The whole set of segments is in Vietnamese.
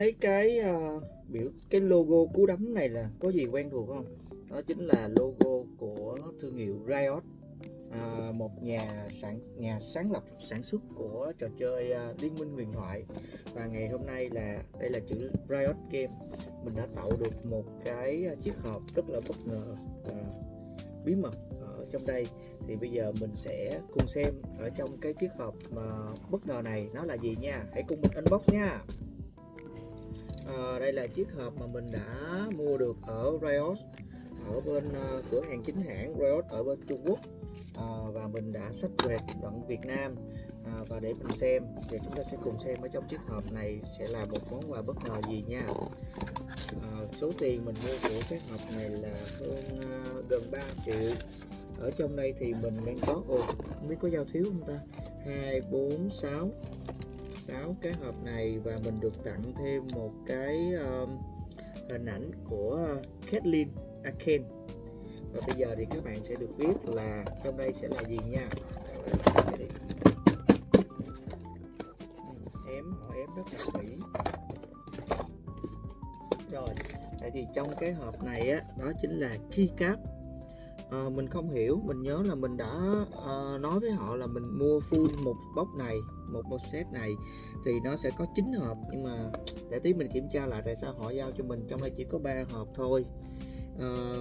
Thấy cái logo cú đấm này là có gì quen thuộc không? Đó chính là logo của thương hiệu Riot, một nhà sáng lập sản xuất của trò chơi Liên minh huyền thoại. Và ngày hôm nay là đây là chữ Riot Game, mình đã tạo được một cái chiếc hộp rất là bất ngờ, bí mật ở trong đây. Thì bây giờ mình sẽ cùng xem ở trong cái chiếc hộp bất ngờ này nó là gì nha. Hãy cùng mình unbox nha. Đây là chiếc hộp mà mình đã mua được ở Riot, ở bên cửa hàng chính hãng Riot ở bên Trung Quốc, và mình đã xách về tận Việt Nam, và để mình xem thì chúng ta sẽ cùng xem ở trong chiếc hộp này sẽ là một món quà bất ngờ gì nha. Số tiền mình mua của cái hộp này là hơn gần 3 triệu. Ở trong đây thì mình đang có không biết có dao thiếu không ta, 2 4 6 cái hộp này, và mình được tặng thêm một cái hình ảnh của Caitlyn Arcane. Và bây giờ thì các bạn sẽ được biết là trong đây sẽ là gì nha. Họ ém rất là kỹ. Rồi, vậy thì trong cái hộp này á, đó chính là keycap. Mình không hiểu, mình nhớ là mình đã nói với họ là mình mua full một box này, một set này thì nó sẽ có 9 hộp, nhưng mà để tí mình kiểm tra lại tại sao họ giao cho mình trong đây chỉ có 3 hộp thôi.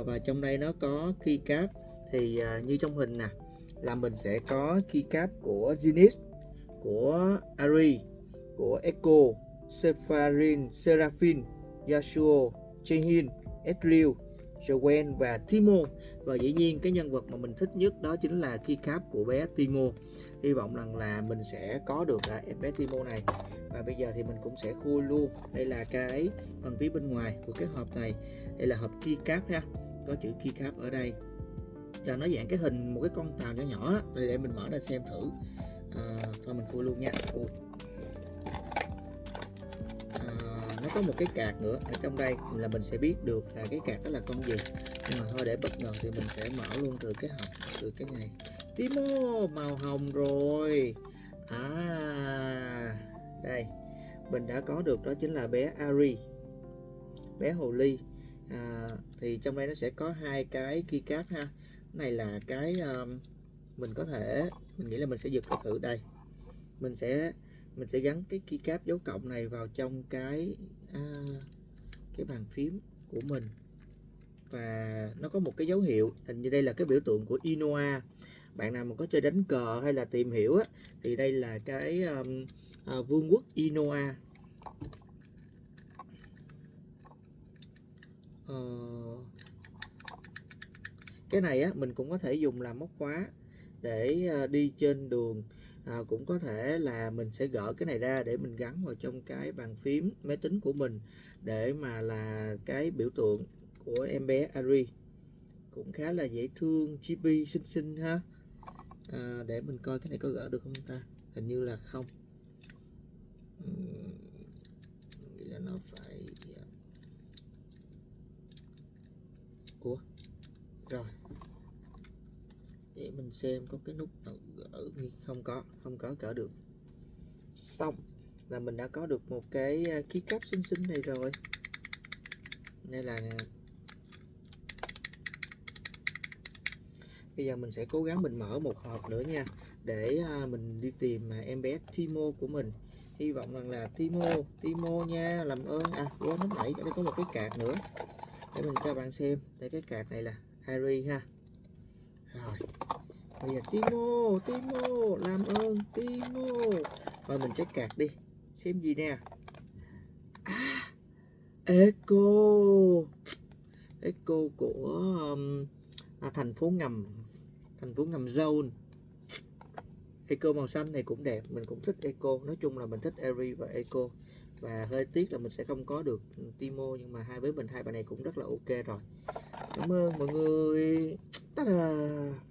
Và trong đây nó có keycap thì như trong hình nè, là mình sẽ có keycap của Zenith, của Ari, của Echo, Sephirin, Seraphine, Yasuo, Jhin, Ezreal, Joanne và Timo. Và dĩ nhiên cái nhân vật mà mình thích nhất đó chính là keycap của bé Timo. Hy vọng rằng là mình sẽ có được em bé Timo này. Và bây giờ thì mình cũng sẽ khui luôn. Đây là cái phần phía bên ngoài của cái hộp này. Đây là hộp keycap ha, có chữ keycap ở đây. Giờ nó dạng cái hình một cái con tàu nhỏ nhỏ đó. Để mình mở ra xem thử. Thôi mình khui luôn nha. Nó có một cái card nữa ở trong đây là mình sẽ biết được là cái card đó là con gì. Nhưng mà thôi để bất ngờ thì mình sẽ mở luôn từ cái hộp, từ cái này. Timo màu hồng rồi. Đây mình đã có được, đó chính là bé Ari, bé hồ ly. Thì trong đây nó sẽ có hai cái keycap ha. Cái này là cái mình nghĩ là mình sẽ giật thử đây. Mình sẽ gắn cái keycap dấu cộng này vào trong cái bàn phím của mình, và nó có một cái dấu hiệu, hình như đây là cái biểu tượng của Inoa. Bạn nào mà có chơi đánh cờ hay là tìm hiểu á, thì đây là cái vương quốc Inoa. Cái này á mình cũng có thể dùng làm móc khóa để đi trên đường. Cũng có thể là mình sẽ gỡ cái này ra để mình gắn vào trong cái bàn phím máy tính của mình, để mà là cái biểu tượng của em bé Ari. Cũng khá là dễ thương, chibi xinh xinh ha. Để mình coi cái này có gỡ được không ta, hình như là không. Nghĩ là nó phải rồi để mình xem có cái nút nào gỡ. Không có gỡ được. Xong là mình đã có được một cái keycap xinh xinh này rồi. Đây là nè. Bây giờ mình sẽ cố gắng mình mở một hộp nữa nha, để mình đi tìm em bé Timo của mình. Hy vọng rằng là Timo nha, làm ơn. Quên lúc nãy ở đây có một cái card nữa để mình cho bạn xem. Đây, cái card này là Harry ha. Rồi bây giờ Timo làm ơn Timo. Thôi mình check card đi xem gì nè. Echo của thành phố ngầm Zone. Echo màu xanh này cũng đẹp, mình cũng thích Echo. Nói chung là mình thích Eri và Echo, và hơi tiếc là mình sẽ không có được Timo, nhưng mà hai bạn này cũng rất là ok rồi. Cảm ơn mọi người. Ta-da!